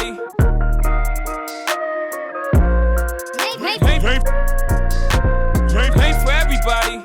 everybody. Paint for everybody.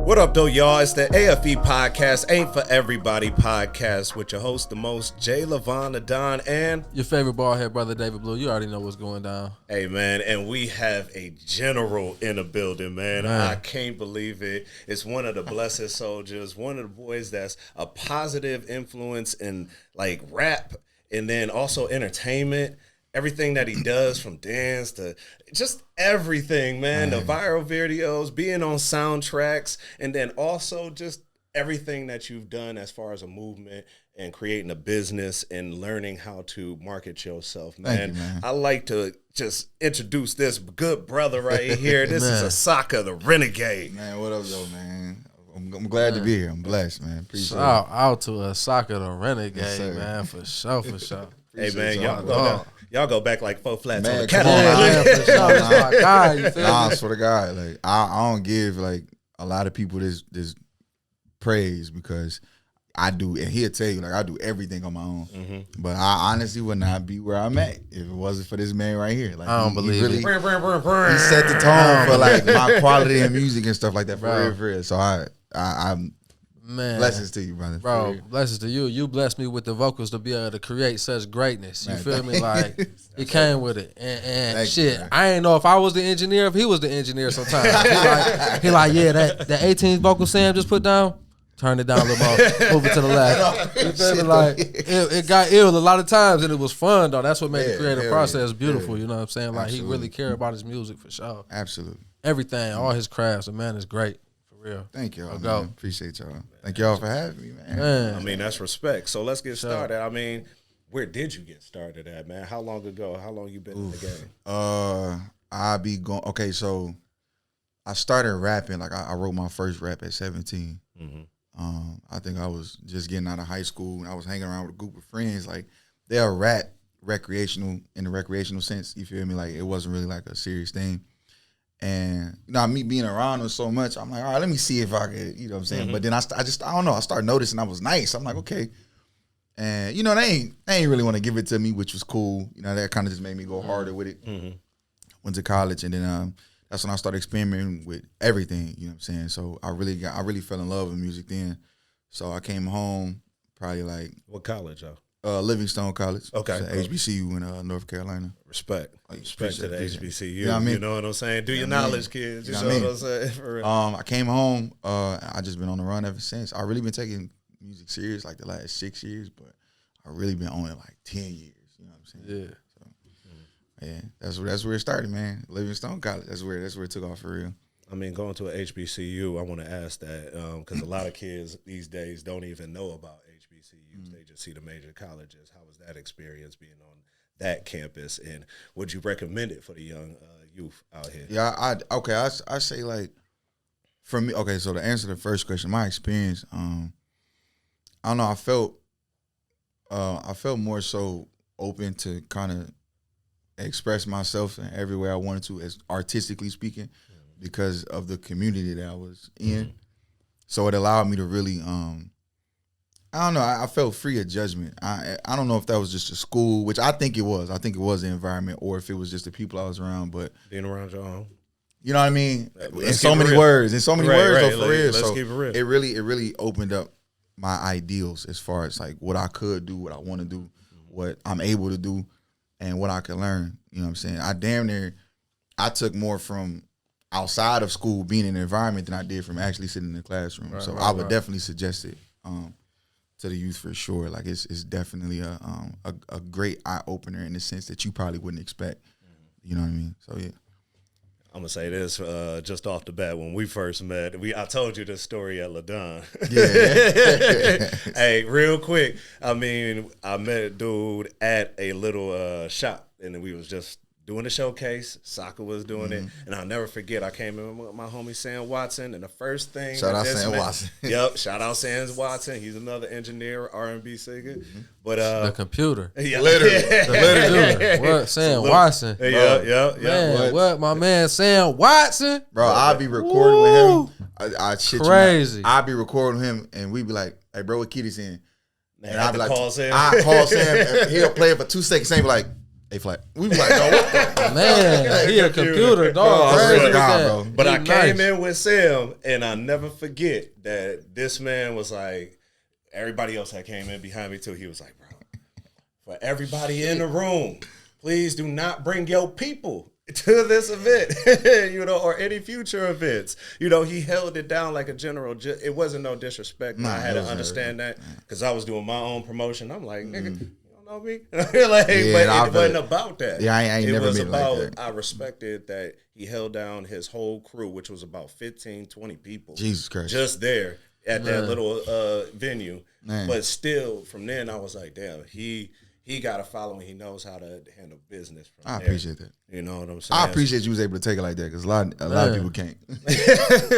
What up, though, y'all? It's the AFE podcast, Ain't For Everybody podcast, with your host, the most, Jay Levon, Don, and your favorite ballhead brother, David Blue. You already know what's going down. Hey, man, and we have a general in the building, man. I can't believe it. It's one of the blessed soldiers, one of the boys that's a positive influence in, like, rap and then also entertainment. Everything that he does, from dance to just everything, man. The viral videos, being on soundtracks, and then also just everything that you've done as far as a movement and creating a business and learning how to market yourself, man. Thank you, man. I like to just introduce this good brother right here. This is Asaka, the Renegade. Man, what up, though, man? I'm glad to be here. I'm blessed, man. Appreciate Shout it. out to Asaka, the Renegade, Yes, man, for sure, for sure. Hey, man, y'all. y'all go back like 4 flats on the come catalog. on, Yeah, for sure. That's my guy, you feel Nah, I me? swear to God, like I don't give like a lot of people this praise because I do, and he'll tell you like I do everything on my own. Mm-hmm. But I honestly would not be where I'm at if it wasn't for this man right here. Like I don't believe it. He set the tone for like my quality in music and stuff like that for real. So I'm Man. blessings to you, brother. Bro, blessings to you. You blessed me with the vocals to be able to create such greatness. You Man, feel me? Like, it came with it. And Thank shit, you, man. I ain't know if I was the engineer, if he was the engineer sometimes. he like, yeah, that 18th vocal Sam just put down, turn it down a little more, move it to the left. You feel me? Like, it got ill a lot of times, and it was fun, though. That's what made the creative process beautiful, you know what I'm saying? Like, Absolutely. he really cared about his music, for sure. Absolutely. Everything, all his crafts, the man is great, for real. Thank y'all, go. man. Appreciate y'all. Thank y'all for having me, man. Man. I mean, that's respect. So let's get started. I mean, where did you get started at, man? How long ago? How long you been in the game? I be going. Okay, so I started rapping. Like I wrote my first rap at 17. Mm-hmm. I think I was just getting out of high school, and I was hanging around with a group of friends. Like they'll rap recreational in the recreational sense. You feel me? Like it wasn't really like a serious thing. And you know, me being around them so much, I'm like, all right, let me see if I could, you know what I'm saying? Mm-hmm. But then I don't know, I started noticing I was nice. I'm like, okay. And you know, they ain't really want to give it to me, which was cool. You know, that kind of just made me go harder with it. Mm-hmm. Went to college, and then that's when I started experimenting with everything. You know what I'm saying? So I really fell in love with music then. So I came home probably like What college, y'all? Livingstone College. Okay, It's a HBCU in North Carolina. Respect. Respect to the appreciate it. HBCU. You know what I mean? You know what I'm saying? Do your what I mean? knowledge, kids. You You know know what what I I'm saying? For real. I came home. I just been on the run ever since. I really been taking music serious like the last 6 years, but I really been on it like 10 years. You know what I'm saying? Yeah. So, yeah, that's where it started, man. Livingstone College. That's where it took off for real. I mean, going to a HBCU, I want to ask that because a lot of kids these days don't even know about HBCUs. They just see the major colleges. How was that experience being on that campus? And would you recommend it for the young youth out here? Yeah, I say like for me. Okay, so to answer the first question, my experience, I don't know. I felt more so open to kind of express myself in every way I wanted to, as artistically speaking, because of the community that I was in. So it allowed me to really, I don't know. I felt free of judgment. I don't know if that was just a school, which I think it was. I think it was the environment, or if it was just the people I was around. But Being around your own. you know what I mean? Let's In so keep it many real. words. In so many Right, words, right. though, for real. Let's So keep it real. it really opened up my ideals as far as like what I could do, what I want to do, what I'm able to do, and what I could learn. You know what I'm saying? I took more from outside of school, being in the environment, than I did from actually sitting in the classroom. So I would definitely suggest it to the youth for sure. Like it's definitely a great eye opener in the sense that you probably wouldn't expect. You know what I mean? So yeah. I'm gonna say this just off the bat. When we first met, I told you this story at LaDon. Yeah. Hey, real quick. I mean, I met a dude at a little shop, and we was just doing a showcase. Saka was doing it, and I'll never forget. I came in with my homie Sam Watson, and the first thing Shout out this Sam man- Watson. Yep, shout out Sam Watson. He's another engineer, R&B singer. But The computer. yeah, Literally. What? Sam Watson. Yeah. Man, what? My man Sam Watson. Bro, I'll be recording with him. I shit Crazy. you not. I'd be recording him, and we'd be like, "Hey, bro, what kid is in?" And I'd be like, call Sam. I call Sam, and he'll play it for 2 seconds. Sam be like, "Hey, flat." We be like, "No, what the?" Man, he a computer, dog. Oh, I Crazy swear to with God, that. bro. But He I nice. came in with Sam, and I never forget that this man was like, everybody else that came in behind me too, he was like, bro, for everybody in the room, please do not bring your people to this event, or any future events. He held it down like a general. It wasn't no disrespect. Nah, I had it to was understand never. that because I was doing my own promotion. I'm like, nigga, you don't know me? Yeah, but I it feel wasn't it. about that. Yeah, I ain't it never was been like about, that. I respected that he held down his whole crew, which was about 15, 20 people. Jesus Christ. Just there at that little venue. Man. But still, from then, I was like, damn, he got a following. He knows how to handle business from I there. appreciate that. You know what I'm saying? I appreciate you was able to take it like that because a lot of people can't.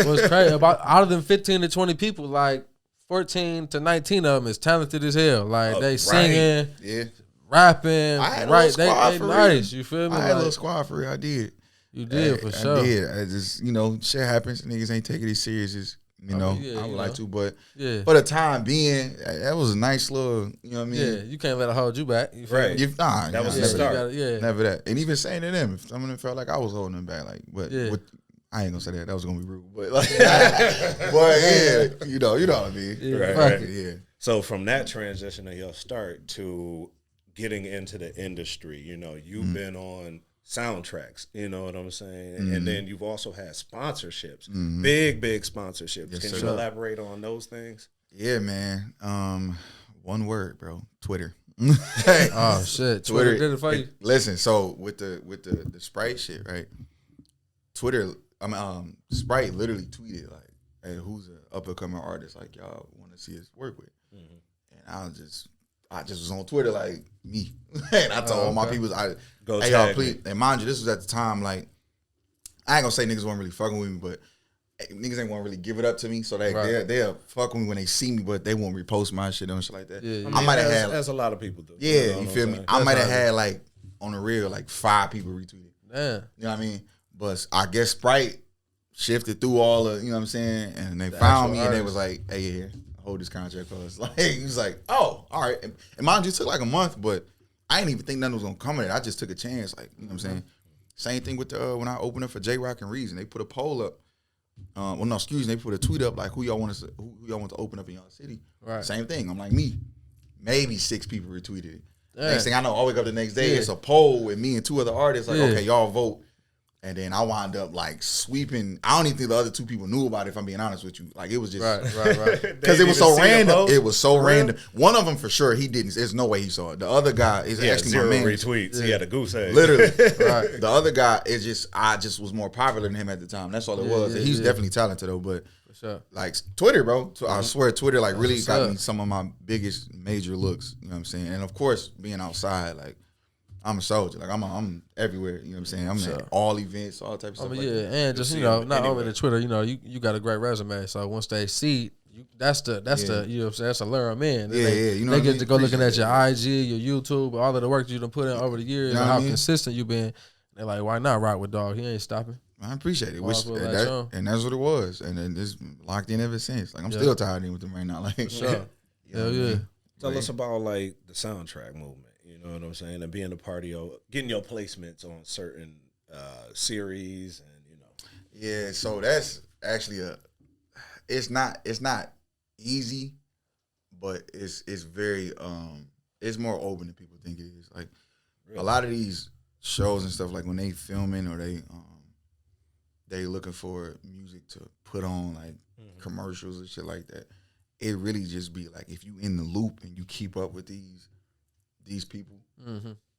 What's crazy about out of them 15 to 20 people, like 14 to 19 of them is talented as hell. Like they singing, Yeah. rapping, I had a right? little squad They for nice. real. You feel me? I had a Like, little squad for real. I did. you did for sure. I did. I just, shit happens. Niggas ain't taking it as serious as, yeah, I would you like know. to. But Yeah. for the time being, that was a nice little, you know what I mean? Yeah, you can't let it hold you back. You feel Right. me? That was the Yeah, start. you gotta- yeah. Never that. And even saying to them, if some of them felt like I was holding them back, like, but Yeah. I ain't gonna say that. That was gonna be rude. But like, but yeah, you know what I mean? Yeah, Right, fuck right. it. Yeah. So from that transition of your start to getting into the industry, you've been on soundtracks, you know what I'm saying? And then you've also had sponsorships, big sponsorships. Yes, Can sir. you elaborate on those things? Yeah, man. One word, bro. Twitter. Oh shit, Twitter did it for you. Listen, so with the Sprite shit, right? Twitter, Sprite literally tweeted like, "Hey, who's an up and coming artist like y'all want to see us work with?" And I just was on Twitter like me, and I told all my people, Go "Hey, y'all, tag please." me. And mind you, this was at the time like I ain't gonna say niggas weren't really fucking with me, but niggas ain't want to really give it up to me, so they'll fuck with me when they see me, but they won't repost my shit and shit like that. Yeah, I might have had, as a lot of people do. yeah, know you what feel I'm me? saying? I might have had like on the real like 5 people retweeted. Yeah. You know what I mean? But I guess Sprite shifted through all the, you know what I'm saying, and they found me and they was like, "Hey, yeah, hold this contract for us." Like he was like, "Oh, all right." And mind you, it took like a month, but I didn't even think nothing was gonna come of it. I just took a chance, like, you know what I'm saying. Same thing with the when I opened up for J Rock and Reason, they put a poll up. They put a tweet up like who y'all want to open up in y'all city. Right. Same thing. I'm like me. Maybe 6 people retweeted it. Yeah. Next thing I know, I wake up the next day, Yeah. it's a poll with me and 2 other artists. Like, Yeah. okay, y'all vote. And then I wound up like sweeping. I don't even think the other 2 people knew about it, if I'm being honest with you. Like it was just Right. because They it was didn't so even see the random. post? It was so For real? random. One of them for sure he didn't. There's no way he saw it. The other guy is He had actually 0 my man. retweets. He had a goose egg. Literally. Right. The other guy is just I just was more popular than him at the time. That's all it was. yeah, He's yeah. definitely talented though, but For sure. like Twitter, bro. I swear Twitter like really what's got up. me some of my biggest major looks. You know what I'm saying? And of course, being outside, like I'm a soldier. Like I'm everywhere. You know what I'm saying? I'm at all events, all types of stuff. Yeah, Like that. and just see not him only anywhere. the Twitter, you got a great resume. So once they see that's the you know what I'm saying, that's a lure them in. Yeah, they, yeah, you know they what I get mean? to go looking at Appreciate your IG, your YouTube, all of the work you done put in over the years, You know and what how I mean? consistent you been. They're like, why not rock with dog? He ain't stopping. I appreciate it. Might as well let you on. And that's what it was. And then it's locked in ever since. Like I'm still tied in with them right now. Like Sure. you know Hell what I yeah. mean? Tell us about like the soundtrack movement. You know what I'm saying? And being a part of getting your placements on certain series and Yeah, so that's actually it's not easy, but it's very it's more open than people think it is. Like a lot of these shows and stuff, like when they filming or they looking for music to put on like commercials and shit like that, it really just be like if you in the loop and you keep up with these people,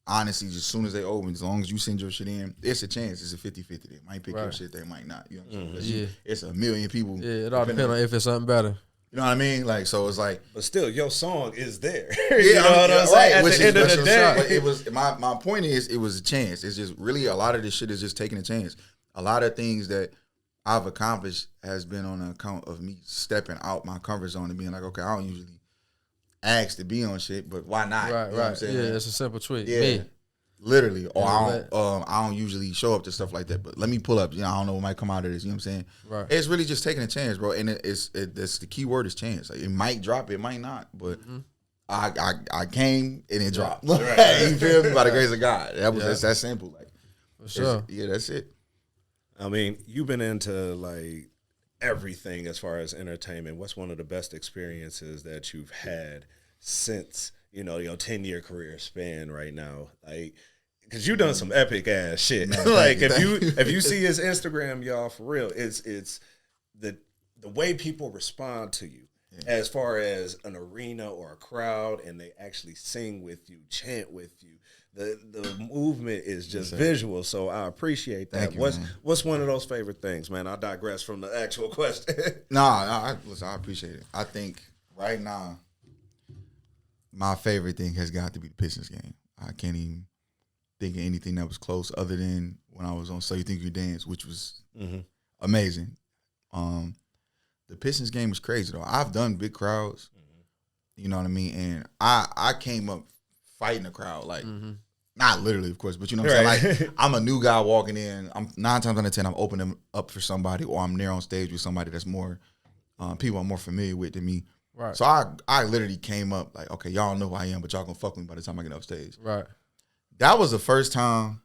honestly, just as soon as they open, as long as you send your shit in, it's a chance. It's a 50-50. They might pick your Right. shit, they might not. You know what I'm saying? 'Cause Yeah. it's a million people. Yeah, it all depends on if it's something better. You know what I mean? Like, so it's like, but still your song is there. yeah, You know what I'm saying? At which the end of the day. but it was my point is it was a chance. It's just really a lot of this shit is just taking a chance. A lot of things that I've accomplished has been on account of me stepping out my comfort zone and being like, okay, I don't usually ask to be on shit, but why not? Right, You know what I'm right. saying? Yeah, it's a simple tweet. Yeah. Me. Literally, or I don't usually show up to stuff like that. But let me pull up. I don't know what might come out of this. You know what I'm saying? Right. It's really just taking a chance, bro. And it's the key word is chance. Like, it might drop, it might not. But I came and it dropped. You feel me? By the grace of God. That's that simple. Like, for sure. That's it. I mean, you've been into like everything as far as entertainment. What's one of the best experiences that you've had since your 10-year career span right now? Like, because you've done some epic ass shit. Like, if you see his Instagram, y'all, for real, it's the way people respond to you as far as an arena or a crowd, and they actually sing with you, chant with you. The movement is just visual, so I appreciate that. What's one of those favorite things, man? I digress from the actual question. Listen, I appreciate it. I think right now, my favorite thing has got to be the Pistons game. I can't even think of anything that was close other than when I was on So You Think You Dance, which was amazing. The Pistons game was crazy, though. I've done big crowds, you know what I mean? And I came up fighting the crowd, like, not literally, of course, but you know what I'm saying? Like, I'm a new guy walking in. I'm 9 times out of 10, I'm opening up for somebody, or I'm there on stage with somebody that's more, people I'm more familiar with than me. Right. So I literally came up like, okay, y'all know who I am, but y'all gonna fuck with me by the time I get off stage. Right. That was the first time,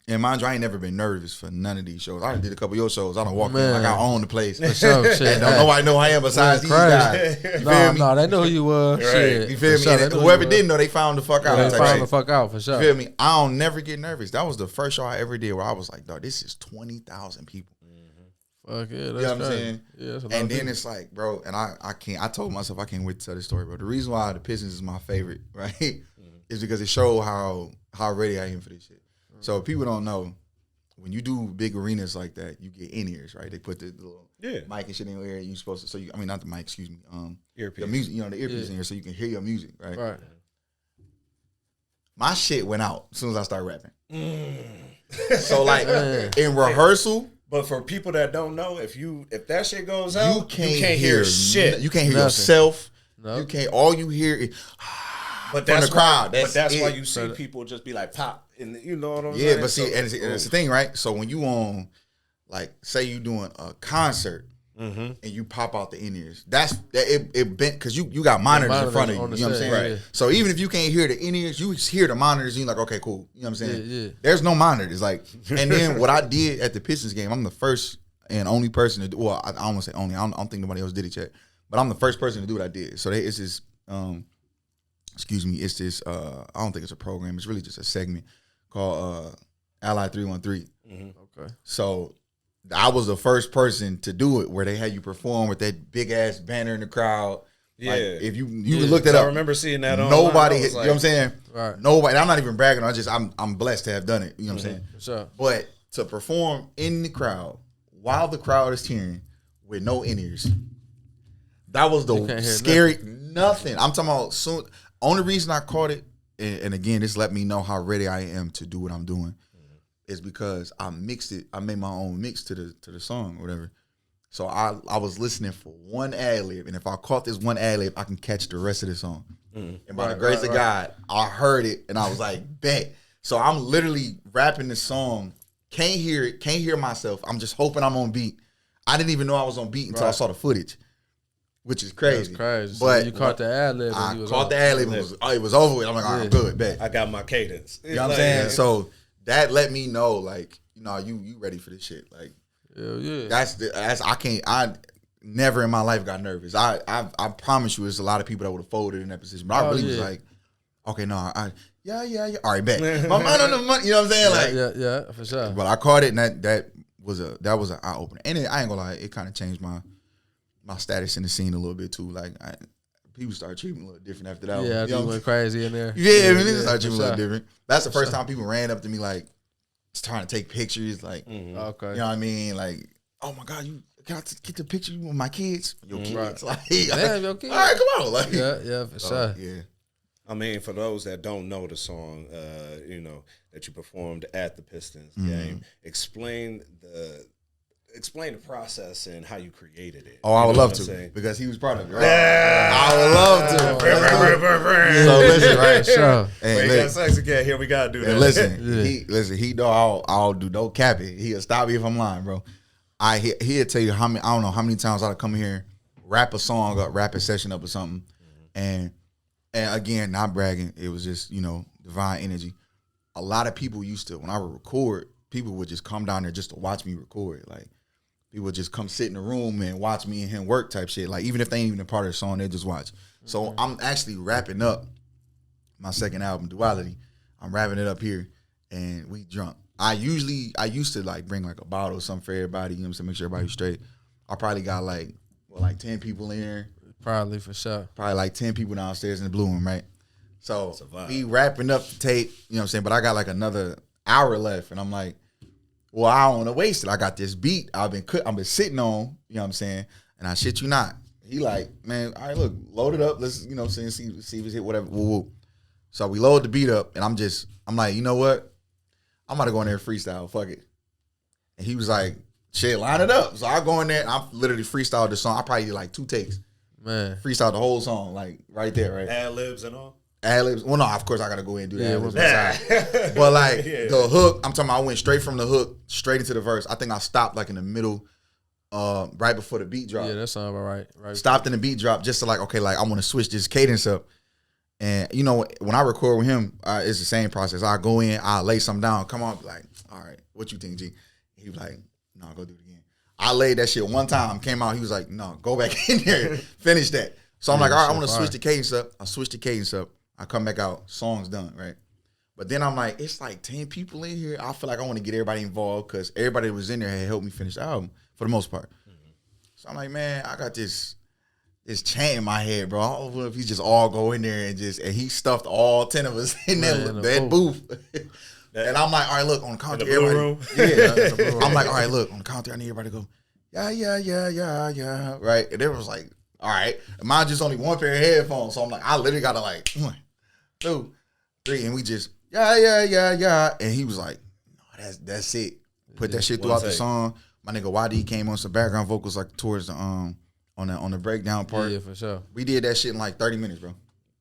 and mind you, I ain't never been nervous for none of these shows. I done did a couple of your shows. I done walked in like I own the place. For sure, shit. And don't nobody know who I am besides these guys. You feel me? No, they know who you were. Right. Shit. You feel me? Sure, And whoever didn't know, they found the fuck out. They found the fuck out, for sure. You feel me? I don't never get nervous. That was the first show I ever did where I was like, dog, this is 20,000 people. Fuck yeah, that's You know what I'm crazy. saying? Yeah, that's a lot And of then people. it's like, bro, and I told myself I can't wait to tell this story, bro. The reason why the Pistons is my favorite, right, is because it showed how ready I am for this shit. So if people don't know, when you do big arenas like that, you get in-ears, right? They put the little mic and shit in your ear. You supposed to, not the mic, excuse me. Earpiece. The music, the earpiece in here so you can hear your music, right? Right. My shit went out as soon as I started rapping. So like in rehearsal, But for people that don't know, if that shit goes out, you can't hear shit. You can't hear Nothing. yourself. No. You can't. All you hear is But from that's the crowd. But that's why it. you see people just be like pop, and you know what I'm Yeah, saying? but see, and it's the thing, right? So when you on, like, say you doing a concert and you pop out the in-ears, it bent because you got monitors in front of you. You know what I'm saying? Right. So even if you can't hear the in-ears, you hear the monitors. And you're like, okay, cool. You know what I'm saying? Yeah. There's no monitors, like. And then what I did at the Pistons game, I'm the first and only person to do. Well, I don't want to say only. I don't think nobody else did it yet. But I'm the first person to do what I did. So it's this. It's this. I don't think it's a program. It's really just a segment called Ally 313. Okay. So I was the first person to do it, where they had you perform with that big ass banner in the crowd. Yeah. Like, if you looked it I up, remember seeing that on. nobody. You know what I'm saying? Right. Nobody. I'm not even bragging. I'm blessed to have done it. You know what I'm saying? For sure. But to perform in the crowd while the crowd is cheering with no in-ears, that was You can't the hear scary nothing. I'm talking about soon. Only reason I caught it, and again, this let me know how ready I am to do what I'm doing, is because I mixed it. I made my own mix to the song or whatever. So I was listening for one ad lib, and if I caught this one ad lib, I can catch the rest of the song. And by the grace of God, I heard it, and I was like, bet. So I'm literally rapping the song. Can't hear it. Can't hear myself. I'm just hoping I'm on beat. I didn't even know I was on beat until I saw the footage, which is crazy. That's crazy. So But you caught the ad lib. I caught the ad lib. It was over with. I'm like, all right, I'm good, bet. I got my cadence. You know what I'm saying? So that let me know, like, you ready for this shit. Like, Hell yeah. I never in my life got nervous. I promise you, there's a lot of people that would have folded in that position. But I really was like, okay, no, yeah. All right, bet. My mind on the money. You know what I'm saying? Like, Yeah, for sure. but I caught it, and that was an eye opener. And I ain't gonna lie, it kind of changed my status in the scene a little bit too. Like, people started treating me a little different after that. Yeah, one. You know you what went crazy in there. Yeah, I mean, they started treating me a for little different. That's the first time people ran up to me, like, just trying to take pictures. Like, Okay. you know what I mean? Like, oh my God, you got to get the picture with my kids. Your kids. Right. Like, Damn, your kids. all right, come on. Like, Yeah, for sure. yeah. I mean, for those that don't know the song, that you performed at the Pistons game, explain explain the process and how you created it. Oh, I would know love what I'm to saying? because he was part of it. Right? I would love to. So listen, right? Sure. And Wait, got sex again. Here we gotta do that. and listen, Yeah. he know I'll do no capping. He'll stop me if I'm lying, bro. He'll tell you how many. I don't know how many times I'll come here, rap a song up, rap a session up or something, and again, not bragging. It was just divine energy. A lot of people used to when I would record, people would just come down there just to watch me record. Like people would just come sit in the room and watch me and him work type shit. Like even if they ain't even a part of the song, they just watch. So I'm actually wrapping up my second album, Duality. I'm wrapping it up here, and we drunk. I used to like bring like a bottle or something for everybody, to make sure everybody's straight. I probably got like 10 people in here. Probably for sure. Probably like 10 people downstairs in the blue room, right? So a vibe. we wrapping up the tape, but I got like another hour left, and I'm like, well, I don't want to waste it. I got this beat I've been sitting on, and I shit you not. He like, man, all right, look, load it up. Let's, see if it's hit whatever. Woo, woo. So we load the beat up, and I'm like, you know what? I'm about to go in there and freestyle. Fuck it. And he was like, shit, line it up. So I go in there, and I literally freestyled the song. I probably did like 2 takes. Man. Freestyled the whole song, like right there, right? Ad-libs and all. Ad-libs. Well, no, of course I gotta go in and do Yeah, that. But like the hook, I'm talking about I went straight from the hook straight into the verse. I think I stopped like in the middle, right before the beat drop. Yeah, that sounds about right. Stopped in the beat drop just to like, okay, like I want to switch this cadence up. And when I record with him, it's the same process. I go in, I lay something down, come on, be like, all right, what you think, G? He was like, no, go do it again. I laid that shit one time, came out, he was like, no, go back in there, finish that. So I'm like, all right, I want to switch the cadence up. I switch the cadence up. I come back out, song's done, right? But then I'm like, it's like 10 people in here. I feel like I want to get everybody involved because everybody that was in there had helped me finish the album for the most part. So I'm like, man, I got this chant in my head, bro. I don't know if he just all go in there and he stuffed all 10 of us in that booth. And I'm like, all right, look, on the counter, everybody. Room? Yeah. I'm like, all right, look, on the counter, I need everybody to go, yeah. Right? And it was like, all right. Mine just only one pair of headphones. So I'm like, I literally got to like 1, 2, 3. And we just, yeah. And he was like, no, that's it. Put that shit throughout the song. My nigga YD came on some background vocals like towards the on the breakdown part. Yeah, for sure. We did that shit in like 30 minutes, bro.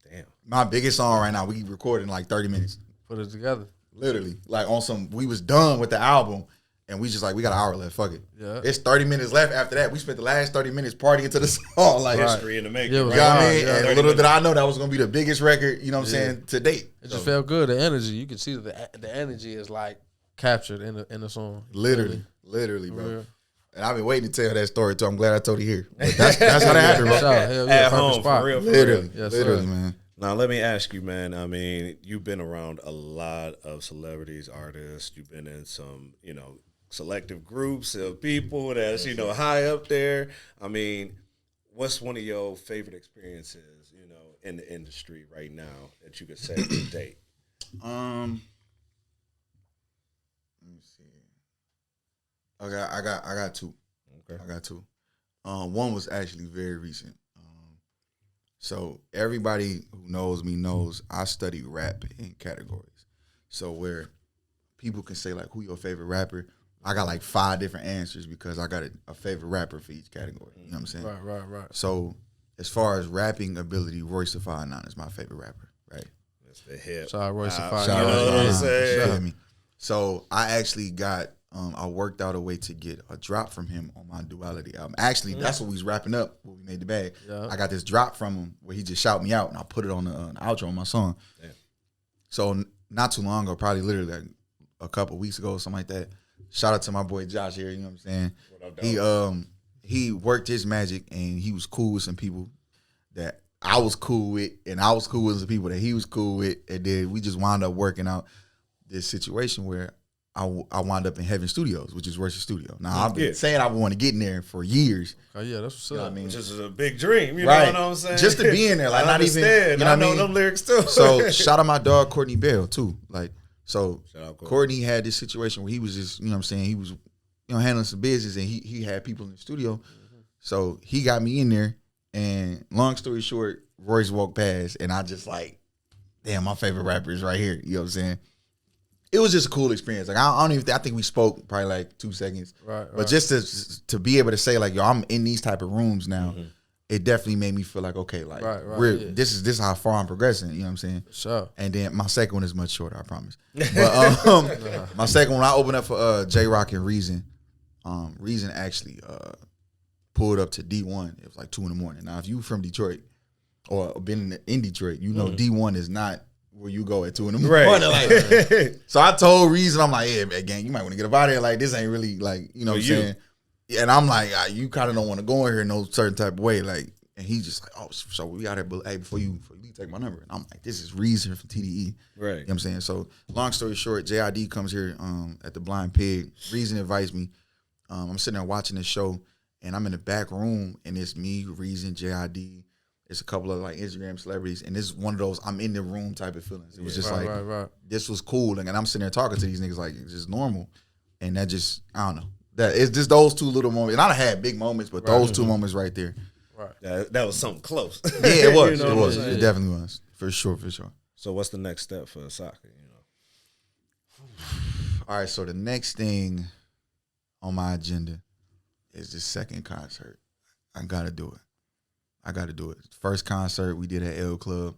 Damn. My biggest song right now, we recorded in like 30 minutes. Put it together. Literally. Like we was done with the album and we just like, we got an hour left, fuck it. Yeah. It's 30 minutes left after that. We spent the last 30 minutes partying to the song. Like, History in the making. Yeah, right? you know what I mean? Yeah, And little did I know that was going to be the biggest record, you know what I'm saying, to date. It just felt good. The energy, you can see that the energy is like captured in the song. Literally, bro. real. And I've been waiting to tell that story too. I'm glad I told you here. But that's how that happened, bro. Hell yeah, At perfect home, spot. for real. Literally, Yes, literally, sir. man. Now, let me ask you, man. I mean, you've been around a lot of celebrities, artists. You've been in some, selective groups of people that's, high up there. I mean, what's one of your favorite experiences, in the industry right now that you could say to date? Let me see. Okay, I got 2. Okay. I got 2. One was actually very recent. So everybody who knows me knows I study rap in categories. So where people can say like, who your favorite rapper? I got like 5 different answers because I got a favorite rapper for each category. You know what I'm saying? Right. So as far as rapping ability, Royce the 5'9" is my favorite rapper, right? That's the hip. Shout out Royce the Shout Five. out, You know what I'm You saying? feel me? So I actually got, I worked out a way to get a drop from him on my Duality album. Actually, that's what we was wrapping up when we made the bag. Yeah. I got this drop from him where he just shouted me out and I put it on the outro on my song. Damn. So not too long ago, probably literally like a couple weeks ago or something like that. Shout out to my boy Josh here, you know what I'm saying? What up, dog? He worked his magic and he was cool with some people that I was cool with, and I was cool with some people that he was cool with, and then we just wound up working out this situation where I wound up in Heaven Studios, which is Royce's studio. Now I've been saying I want to get in there for years. Oh yeah, that's what's You know up. what I mean? Which is a big dream, you Right. know what I'm saying? Just to be in there, like I not even. understand. You know I what I know mean? them lyrics too. So shout out my dog Courtney Bell too. Like so, Shout out, Courtney. Courtney had this situation where he was just, you know what I'm saying, he was, handling some business and he had people in the studio. So he got me in there, and long story short, Royce walked past and I just like, damn, my favorite rapper is right here. You know what I'm saying? it was just a cool experience. Like I don't even I think we spoke probably like 2 seconds. Right. But just to be able to say like, yo, I'm in these type of rooms now. It definitely made me feel like, okay, like this is how far I'm progressing. You know what I'm saying? Sure. And then my second one is much shorter, I promise. But my second one, I opened up for J Rock and Reason. Reason actually pulled up to D1. It was like 2 a.m. Now, if you from Detroit or been in Detroit, you know D1 is not where you go at 2 a.m. Like, so I told Reason, I'm like, yeah, man, gang, you might want to get up out of here. Like, this ain't really like, you know what I'm saying? And I'm like, you kind of don't want to go in here in no certain type of way. Like, and he's just like, oh, so we out here, but hey, before you leave, take my number. And I'm like, this is Reason from TDE. Right. You know what I'm saying? So long story short, JID comes here at the Blind Pig. Reason invites me. I'm sitting there watching this show, and I'm in the back room, and it's me, Reason, JID. It's a couple of like Instagram celebrities, and this is one of those I'm in the room type of feelings. It was just this was cool, and I'm sitting there talking to these niggas like it's just normal, and that just I don't know. That it's just those 2 little moments. And I done had big moments, but those 2 moments right there. Right. That was something close. Yeah, it was. You know it was. It definitely was. For sure. So what's the next step for Asaka? You know. All right. So the next thing on my agenda is the second concert. I gotta do it. First concert we did at L Club,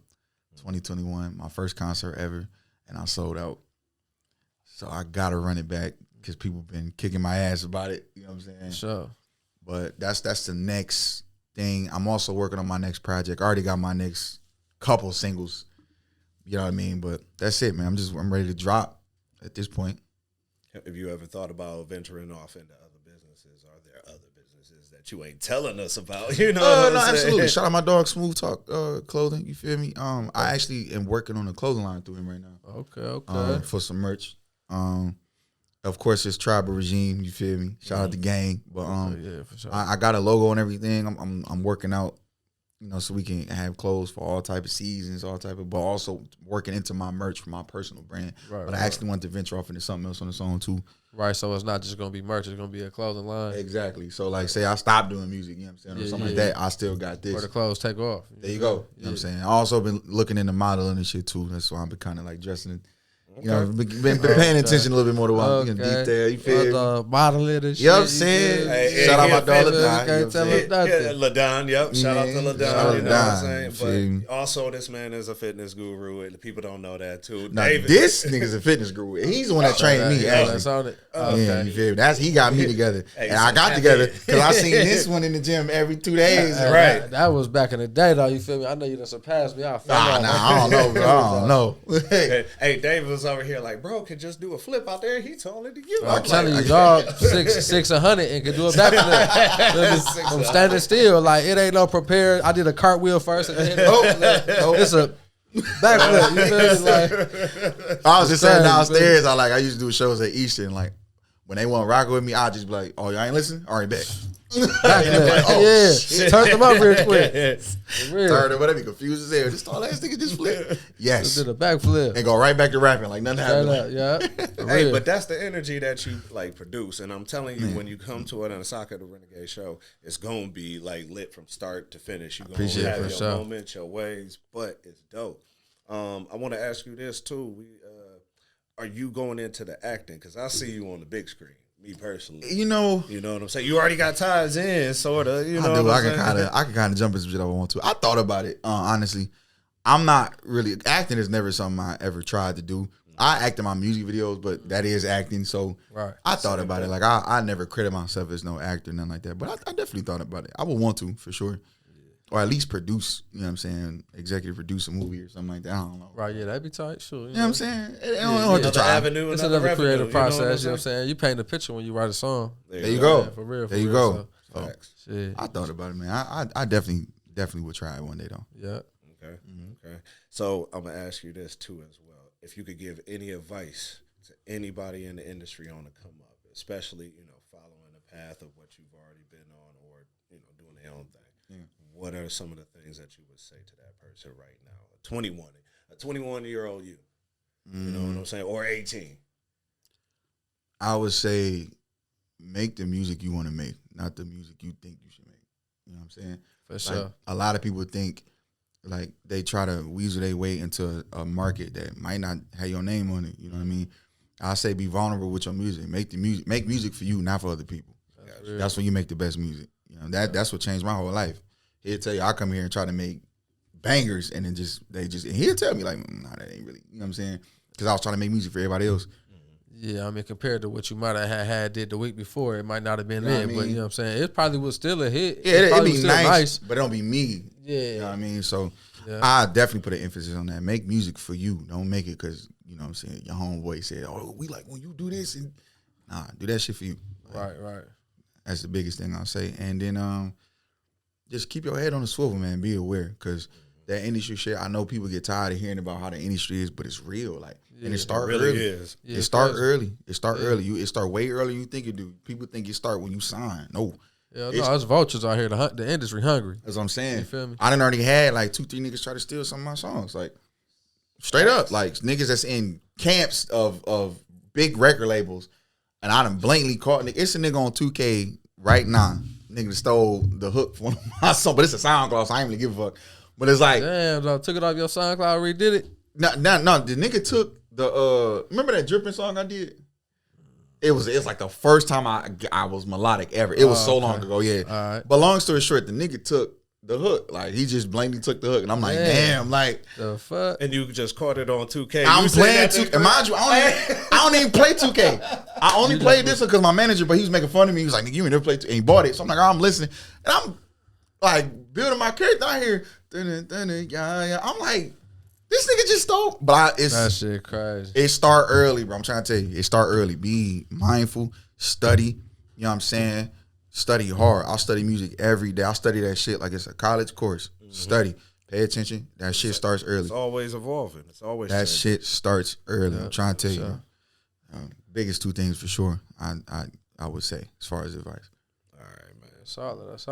2021. My first concert ever, and I sold out. So I gotta run it back. Because people been kicking my ass about it, you know what I'm saying? Sure. But that's the next thing. I'm also working on my next project. I already got my next couple singles, you know what I mean? But that's it, man. I'm ready to drop at this point. Have you ever thought about venturing off into other businesses? Are there other businesses that you ain't telling us about? You know? No, absolutely. Shout out my dog, Smooth Talk Clothing. You feel me? I actually am working on a clothing line through him right now. Okay. For some merch. Of course, it's Tribal Regime. You feel me? Shout out the gang. But for sure. I got a logo and everything. I'm working out, you know, so we can have clothes for all type of seasons, but also working into my merch for my personal brand. But I actually want to venture off into something else on its own too. Right, so it's not just gonna be merch; it's gonna be a clothing line. Exactly. So like, say I stopped doing music, you know what I'm saying, or something like that. I still got this. Or the clothes take off. There you go. You know what I'm saying. I also been looking into modeling and shit too. That's why I've been kind of like dressing. You know, been paying attention a little bit more to what I'm in detail. You feel me? Modeling and shit. You know what I'm saying? Shout out my dog LaDon. LaDon, yep. Shout out to LaDon. Shout you know what I'm LaDon, saying? But also, this man is a fitness guru, and people don't know that too. Now, David. this nigga's a fitness guru. He's the one that trained me. That's on it. Yeah, you feel me? He got me together, and I got together because I seen this one in the gym every 2 days. Right. That was back in the day, though. You feel me? I know you done surpassed me. I don't know, bro. I don't know. Hey, David was over here like, bro, could just do a flip out there. He told it to you. I'm telling you, dog, 600 and could do a backflip. I'm standing still, like it ain't no prepared. I did a cartwheel first and then it's a backflip. You feel me? Like I was just saying downstairs. I used to do shows at Eastern. Like when they want to rock with me, I just be like, "Oh, y'all ain't listening? All right, back." Turn them up real quick. Turn them, but they be confused as hell. Just all ass nigga just flip. Yes, did a backflip and go right back to rapping like nothing happened. Yeah. Hey, but that's the energy that you like produce, and I'm telling you, when you come to an Asaka the Renegade show, it's gonna be like lit from start to finish. You gonna have your moments, your ways, but it's dope. I want to ask you this too. Are you going into the acting? Because I see you on the big screen. Me personally, you know what I'm saying. You already got ties in, sort of. You know, I can kind of jump into shit I want to. I thought about it. Honestly, I'm not really acting. Is never something I ever tried to do. I act in my music videos, but that is acting. So I thought about it. Like I never credit myself as no actor, nothing like that. But I definitely thought about it. I would want to for sure. Or at least produce, you know what I'm saying, executive produce a movie or something like that. I don't know. Right, yeah, that'd be tight, sure. You know what I'm saying? I don't have to try. Avenue, it's another creative process, you know what I'm saying? You paint a picture when you write a song. There you go. Yeah, for real. There you go. So, I thought about it, man. I definitely would try it one day, though. Yeah. Okay. Okay. So I'm going to ask you this, too, as well. If you could give any advice to anybody in the industry on the come up, especially, following the path of what you've already been on or, doing their own thing. What are some of the things that you would say to that person right now? A 21-year-old you. You know what I'm saying? Or 18. I would say make the music you want to make, not the music you think you should make. You know what I'm saying? For sure. A lot of people think like they try to weasel their way into a market that might not have your name on it. You know what I mean? I say be vulnerable with your music. Make music for you, not for other people. That's when you make the best music. You know, that's what changed my whole life. He'll tell you, I come here and try to make bangers, and then and he'll tell me like, nah, that ain't really, you know what I'm saying? Because I was trying to make music for everybody else. Yeah, I mean, compared to what you might have had did the week before, it might not have been it. I mean? But you know what I'm saying? It probably was still a hit. Yeah, it'd be still nice, but it don't be me. Yeah. You know what I mean? So Yeah. I definitely put an emphasis on that. Make music for you. Don't make it because, you know what I'm saying, your homeboy said, oh, we like when you do this. And nah, do that shit for you. Right. That's the biggest thing I'll say. And then just keep your head on the swivel, man. Be aware, because that industry shit, I know people get tired of hearing about how the industry is, but it's real. Like, and it start really early. is. Yeah, It start early. It start early. It start way earlier than you think it do. People think it start when you sign. No. Yeah, no, it's vultures out here. The industry hungry. That's what I'm saying. You feel me? I done already had like 2-3 niggas try to steal some of my songs. Like, straight up. Like, niggas that's in camps of big record labels, and I done blatantly caught. It's a nigga on 2K right now. Nigga stole the hook from one of my songs, but it's a SoundCloud, so I ain't really give a fuck. But it's like, Damn, dog, took it off your SoundCloud, redid it. no, the nigga took the remember that dripping song I did? It's like the first time I was melodic ever. It was so long ago, yeah. All right. But long story short, the nigga took the hook. Like, he just blatantly took the hook, and I'm like, damn, like, The fuck? And you just caught it on 2K. I'm You said playing that 2K. And mind you, I don't even play 2K. I only played this one because my manager, but he was making fun of me. He was like, nigga, you ain't never played 2K. And he bought it. So I'm like, oh, I'm listening. And I'm like building my character out here. I'm like, this nigga just stole. But That shit crazy. it start early, bro. I'm trying to tell you, it start early. Be mindful, study. You know what I'm saying? Study hard. I'll study music every day. I'll study that shit like it's a college course. Study. Pay attention. That shit starts early. It's always evolving. It's always That changing. shit starts early. I'm trying to tell you. sure. Biggest two things for sure, I would say, as far as advice. All right, man. That's solid. That's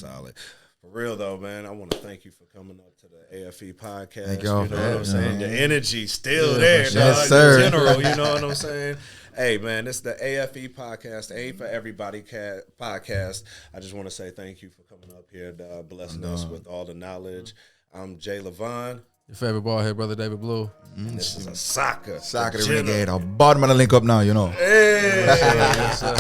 solid. For real though, man, I want to thank you for coming up to the AFE podcast. Thank y'all You for know what I'm having saying? me. The energy still there, for dog. sure. Yes, sir. In general, you know what I'm saying? Hey, man, this is the AFE podcast, A for Everybody podcast. I just want to say thank you for coming up here, blessing us with all the knowledge. I'm Jay Levon, Your favorite ball head, brother David Blue. and this is Asaka. Asaka the General. Renegade. I'll bottom of the link up now, you know. Hey. Yes, sir.